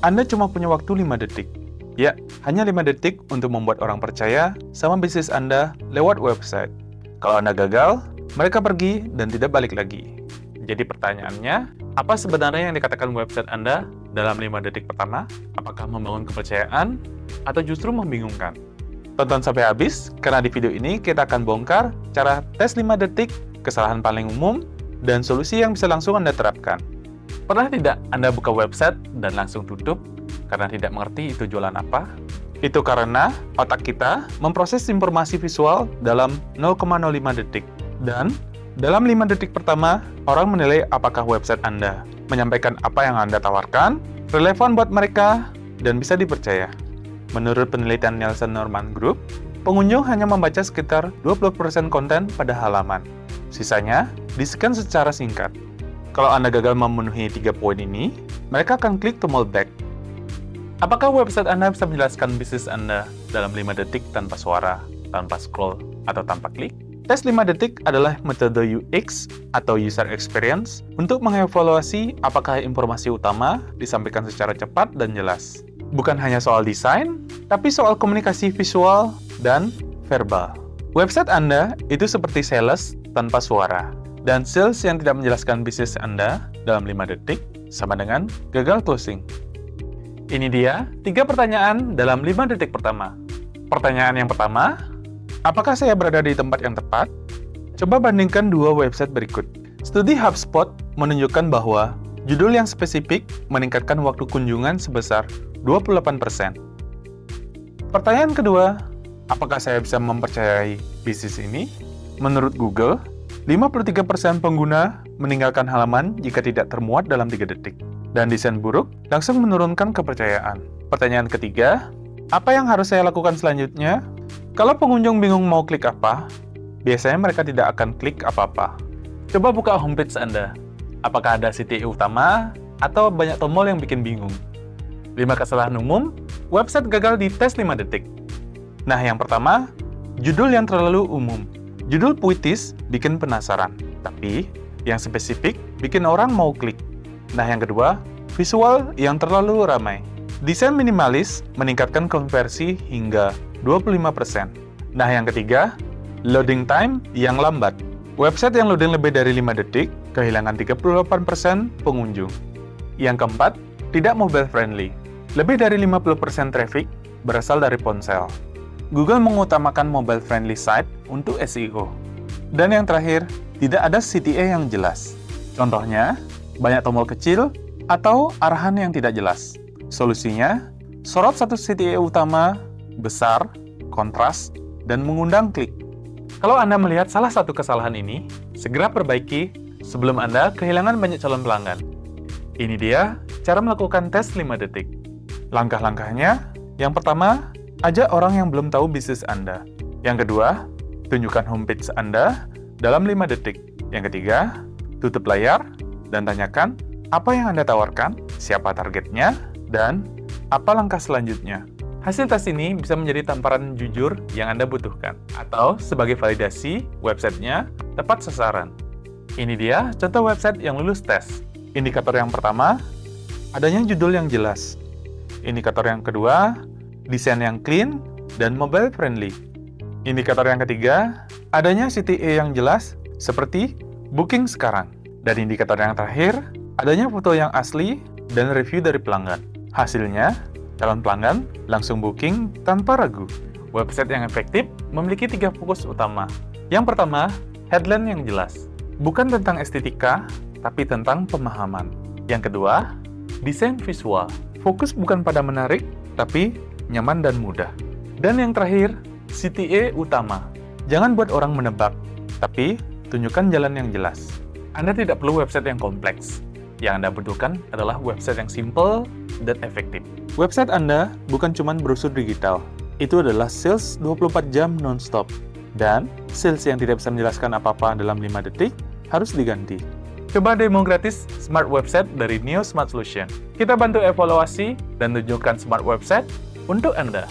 Anda cuma punya waktu 5 detik. Ya, hanya 5 detik untuk membuat orang percaya sama bisnis Anda lewat website. Kalau Anda gagal, mereka pergi dan tidak balik lagi. Jadi pertanyaannya, apa sebenarnya yang dikatakan website Anda dalam 5 detik pertama? Apakah membangun kepercayaan atau justru membingungkan? Tonton sampai habis, karena di video ini kita akan bongkar cara tes 5 detik, kesalahan paling umum, dan solusi yang bisa langsung Anda terapkan. Pernah tidak Anda buka website dan langsung tutup karena tidak mengerti itu jualan apa? Itu karena otak kita memproses informasi visual dalam 0,05 detik. Dan dalam 5 detik pertama, orang menilai apakah website Anda menyampaikan apa yang Anda tawarkan, relevan buat mereka, dan bisa dipercaya. Menurut penelitian Nielsen Norman Group, pengunjung hanya membaca sekitar 20% konten pada halaman. Sisanya di-scan secara singkat. Kalau Anda gagal memenuhi 3 poin ini, mereka akan klik tombol back. Apakah website Anda bisa menjelaskan bisnis Anda dalam 5 detik tanpa suara, tanpa scroll, atau tanpa klik? Tes 5 detik adalah metode UX atau User Experience untuk mengevaluasi apakah informasi utama disampaikan secara cepat dan jelas. Bukan hanya soal desain, tapi soal komunikasi visual dan verbal. Website Anda itu seperti sales tanpa suara. Dan sales yang tidak menjelaskan bisnis Anda dalam 5 detik sama dengan gagal closing. Ini dia 3 pertanyaan dalam 5 detik pertama. Pertanyaan yang pertama, apakah saya berada di tempat yang tepat? Coba bandingkan 2 website berikut. Studi HubSpot menunjukkan bahwa judul yang spesifik meningkatkan waktu kunjungan sebesar 28%. Pertanyaan kedua, apakah saya bisa mempercayai bisnis ini? Menurut Google, 53% pengguna meninggalkan halaman jika tidak termuat dalam 3 detik. Dan desain buruk langsung menurunkan kepercayaan. Pertanyaan ketiga, apa yang harus saya lakukan selanjutnya? Kalau pengunjung bingung mau klik apa, biasanya mereka tidak akan klik apa-apa. Coba buka homepage Anda. Apakah ada CTA utama atau banyak tombol yang bikin bingung? 5 kesalahan umum, website gagal di tes 5 detik. Nah, yang pertama, judul yang terlalu umum. Judul puitis bikin penasaran, tapi yang spesifik bikin orang mau klik. Nah, yang kedua, visual yang terlalu ramai. Desain minimalis meningkatkan konversi hingga 25%. Nah, yang ketiga, loading time yang lambat. Website yang loading lebih dari 5 detik kehilangan 38% pengunjung. Yang keempat, tidak mobile friendly. Lebih dari 50% traffic berasal dari ponsel. Google mengutamakan mobile friendly site untuk SEO. Dan yang terakhir, tidak ada CTA yang jelas. Contohnya, banyak tombol kecil atau arahan yang tidak jelas. Solusinya, sorot satu CTA utama, besar, kontras, dan mengundang klik. Kalau Anda melihat salah satu kesalahan ini, segera perbaiki sebelum Anda kehilangan banyak calon pelanggan. Ini dia cara melakukan tes 5 detik. Langkah-langkahnya, yang pertama, ajak orang yang belum tahu bisnis Anda. Yang kedua, tunjukkan homepage Anda dalam 5 detik. Yang ketiga, tutup layar dan tanyakan apa yang Anda tawarkan, siapa targetnya, dan apa langkah selanjutnya. Hasil tes ini bisa menjadi tamparan jujur yang Anda butuhkan, atau sebagai validasi websitenya tepat sasaran. Ini dia contoh website yang lulus tes. Indikator yang pertama, adanya judul yang jelas. Indikator yang kedua, desain yang clean dan mobile friendly. Indikator yang ketiga, adanya CTA yang jelas seperti booking sekarang. Dan indikator yang terakhir, adanya foto yang asli dan review dari pelanggan. Hasilnya, calon pelanggan langsung booking tanpa ragu. Website yang efektif memiliki 3 fokus utama. Yang pertama, headline yang jelas. Bukan tentang estetika, tapi tentang pemahaman. Yang kedua, desain visual. Fokus bukan pada menarik, tapi nyaman dan mudah. Dan yang terakhir, CTA utama. Jangan buat orang menebak, tapi tunjukkan jalan yang jelas. Anda tidak perlu website yang kompleks. Yang Anda butuhkan adalah website yang simple dan efektif. Website Anda bukan cuma brosur digital. Itu adalah sales 24 jam non-stop. Dan sales yang tidak bisa menjelaskan apa-apa dalam 5 detik harus diganti. Coba demo gratis Smart Website dari Neo Smart Solution. Kita bantu evaluasi dan tunjukkan Smart Website untuk Anda.